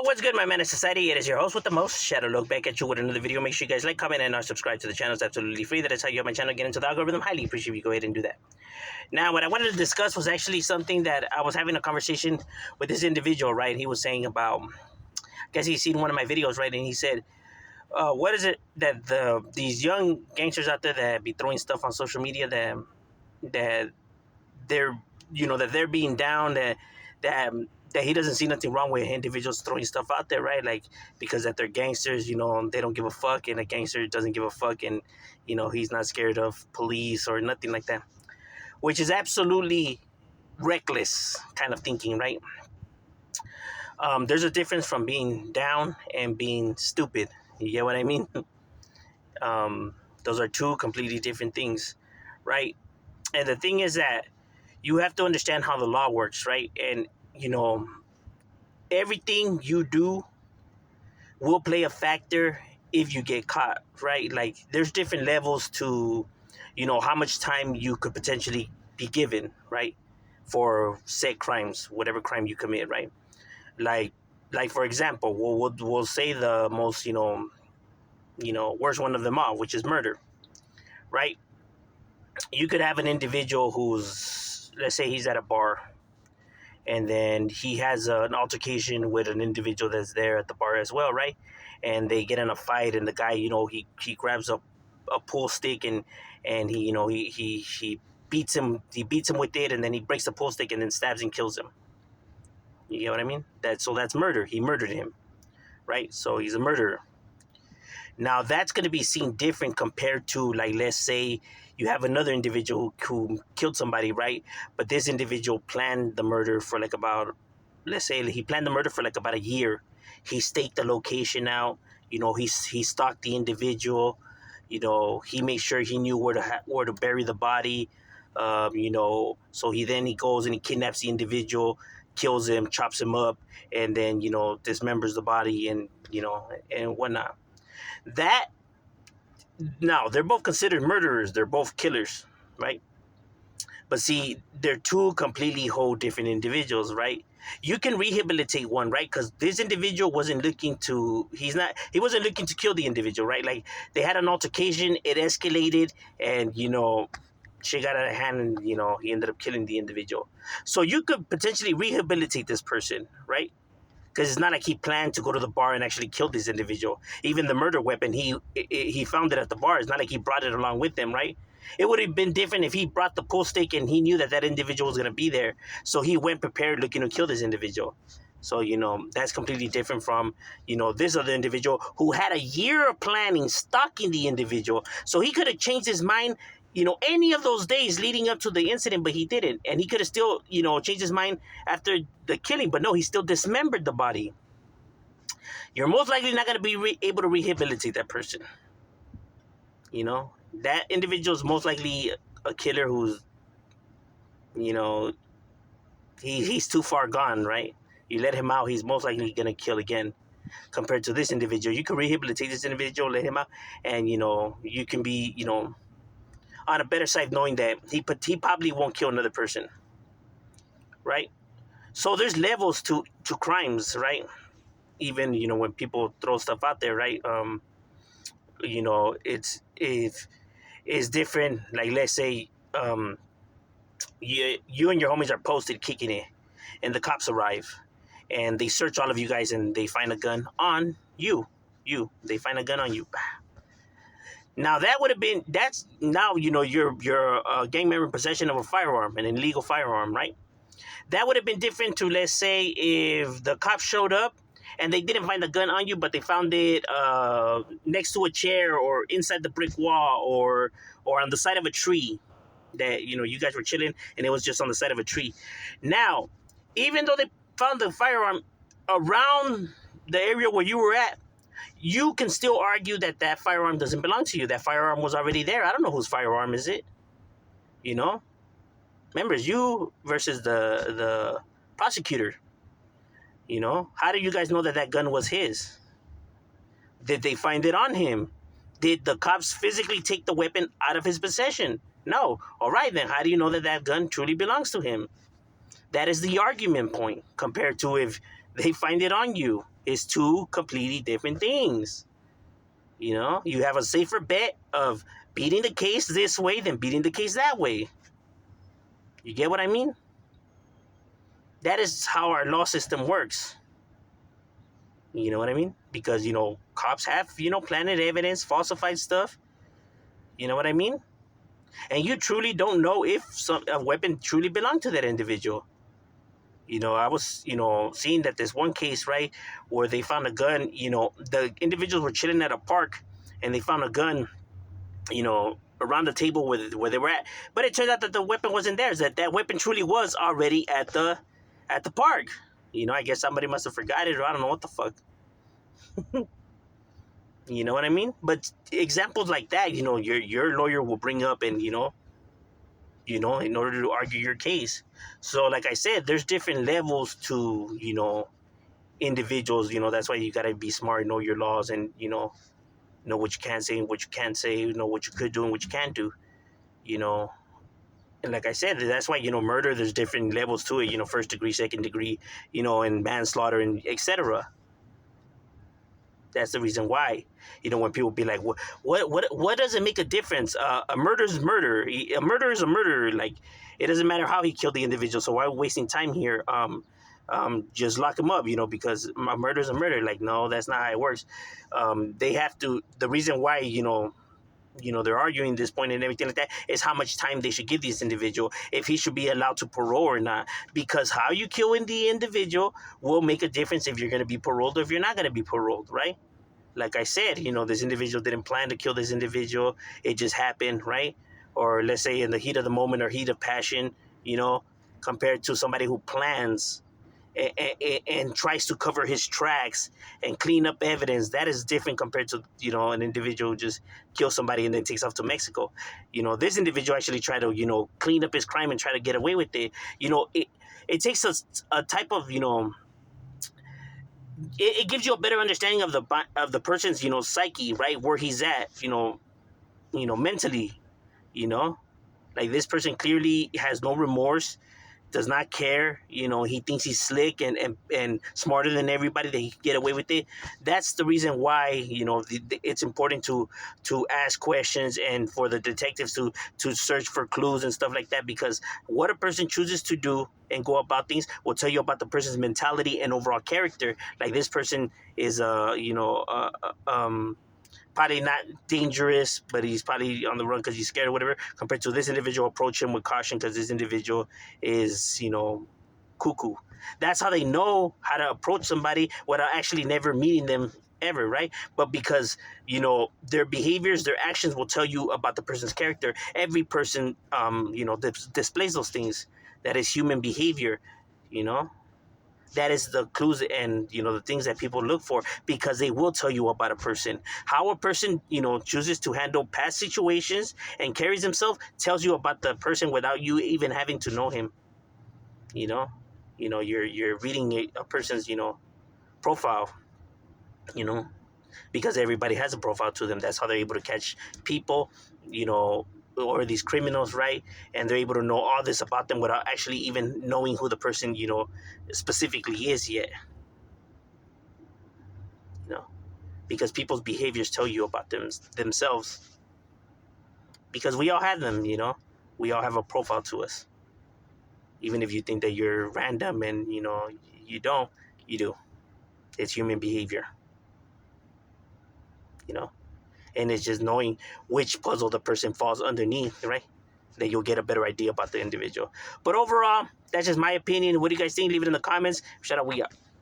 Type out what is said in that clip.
What's good, my man of society? It is your host with the most, Shadow Look, back at you with another video. Make sure you guys like, comment, and subscribe to the channel. It's absolutely free. That is how you have my channel get into the algorithm. Highly appreciate if you go ahead and do that. Now, what I wanted to discuss was actually something that I was having a conversation with this individual, right? He was saying about, I guess he's seen one of my videos, right? And he said, what is it that these young gangsters out there that be throwing stuff on social media that they're, that they're being down, that he doesn't see nothing wrong with individuals throwing stuff out there, right? Like, because that they're gangsters, they don't give a fuck, and a gangster doesn't give a fuck, and he's not scared of police or nothing like that, which is absolutely reckless kind of thinking, right? There's a difference from being down and being stupid. You get what I mean? Those are two completely different things, right? And the thing is that you have to understand how the law works, right? And everything you do will play a factor if you get caught, right? Like, there's different levels to, how much time you could potentially be given, right? For said crimes, whatever crime you commit, right? Like for example, we'll say the most, worst one of them all, which is murder, right? You could have an individual who's, let's say he's at a bar, and then he has an altercation with an individual that's there at the bar as well, right? And they get in a fight, and the guy, he grabs a pool stick, and he beats him with it, and then he breaks the pool stick and then stabs and kills him. You get what I mean? That's murder. He murdered him, right? So he's a murderer. Now, that's going to be seen different compared to, like, let's say you have another individual who killed somebody, right? But this individual planned the murder for let's say he planned the murder for about a year. He staked the location out. He stalked the individual. He made sure he knew where to bury the body. So he goes and he kidnaps the individual, kills him, chops him up, and then dismembers the body and whatnot. That, now, they're both considered murderers. They're both killers, right? But see, they're two completely whole different individuals, right? You can rehabilitate one, right? Because this individual wasn't looking to, he wasn't looking to kill the individual, right? Like, they had an altercation, it escalated, and, she got out of hand, and, he ended up killing the individual. So you could potentially rehabilitate this person, right? Because it's not like he planned to go to the bar and actually kill this individual. Even the murder weapon, he found it at the bar. It's not like he brought it along with him, right? It would have been different if he brought the pool stick and he knew that individual was going to be there. So he went prepared looking to kill this individual. So, that's completely different from, this other individual who had a year of planning, stalking the individual. So he could have changed his mind, any of those days leading up to the incident, but he didn't. And he could have still, changed his mind after the killing, but no, he still dismembered the body. You're most likely not going to be able to rehabilitate that person. That individual is most likely a killer who's, he's too far gone, right? You let him out, he's most likely going to kill again. Compared to this individual, you can rehabilitate this individual, let him out, and, you can be, on a better side knowing that he probably won't kill another person, right? So there's levels to crimes, right? Even, when people throw stuff out there, right? It's different. Like, let's say you and your homies are posted kicking it, and the cops arrive, and they search all of you guys, and they find a gun on you. They find a gun on you. Now, you're a gang member in possession of a firearm, an illegal firearm, right? That would have been different to, let's say, if the cops showed up and they didn't find the gun on you, but they found it next to a chair or inside the brick wall or on the side of a tree that, you guys were chilling and it was just on the side of a tree. Now, even though they found the firearm around the area where you were at, you can still argue that firearm doesn't belong to you. That firearm was already there. I don't know whose firearm is it. Remember, it's you versus the prosecutor. How do you guys know that gun was his? Did they find it on him? Did the cops physically take the weapon out of his possession? No. All right, then how do you know that gun truly belongs to him? That is the argument point compared to if they find it on you. It's two completely different things. You know, you have a safer bet of beating the case this way than beating the case that way. You get what I mean? That is how our law system works. You know what I mean? Because, cops have, planted evidence, falsified stuff. You know what I mean? And you truly don't know if a weapon truly belonged to that individual. I was, seeing that there's one case, right, where they found a gun. The individuals were chilling at a park and they found a gun, around the table where they were at. But it turned out that the weapon wasn't theirs, that weapon truly was already at the park. I guess somebody must have forgot it, or I don't know what the fuck. You know what I mean? But examples like that, your lawyer will bring up, and in order to argue your case. So, like I said, there's different levels to individuals. That's why you gotta be smart, know your laws, and know what you can say and what you can't say. Know what you could do and what you can't do. And like I said, that's why murder. There's different levels to it. First degree, second degree, and manslaughter and etc. That's the reason why. When people be like, what does it make a difference? A murder is murder. A murder is a murder. Like, it doesn't matter how he killed the individual. So why are we wasting time here? Just lock him up, because a murder is a murder. Like, no, that's not how it works. They have to. The reason why, they're arguing this point and everything like that is how much time they should give this individual, if he should be allowed to parole or not. Because how you kill the individual will make a difference if you're going to be paroled or if you're not going to be paroled, right? Like I said, this individual didn't plan to kill this individual. It just happened, right? Or let's say in the heat of the moment or heat of passion, compared to somebody who plans and tries to cover his tracks and clean up evidence. That is different compared to an individual who just kills somebody and then takes off to Mexico. This individual actually tried to clean up his crime and try to get away with it. It takes a type of it gives you a better understanding of the person's psyche, right, where he's at, mentally. Like, this person clearly has no remorse, does not care. He thinks he's slick and smarter than everybody, that he can get away with it. That's the reason why it's important to ask questions and for the detectives to search for clues and stuff like that, because what a person chooses to do and go about things will tell you about the person's mentality and overall character. Like, this person is probably not dangerous, but he's probably on the run because he's scared or whatever, compared to this individual. Approach him with caution because this individual is, cuckoo. That's how they know how to approach somebody without actually never meeting them ever, right? But because, their behaviors, their actions will tell you about the person's character. Every person, displays those things. That is human behavior, That is the clues and, the things that people look for, because they will tell you about a person. How a person, chooses to handle past situations and carries himself tells you about the person without you even having to know him. You're reading a person's, profile, because everybody has a profile to them. That's how they're able to catch people, or these criminals, right? And they're able to know all this about them without actually even knowing who the person, specifically is yet. Because people's behaviors tell you about themselves. Because we all have them, we all have a profile to us. Even if you think that you're random and, you don't, you do. It's human behavior, and it's just knowing which puzzle the person falls underneath, right? Then you'll get a better idea about the individual. But overall, that's just my opinion. What do you guys think? Leave it in the comments. Shout out, we out.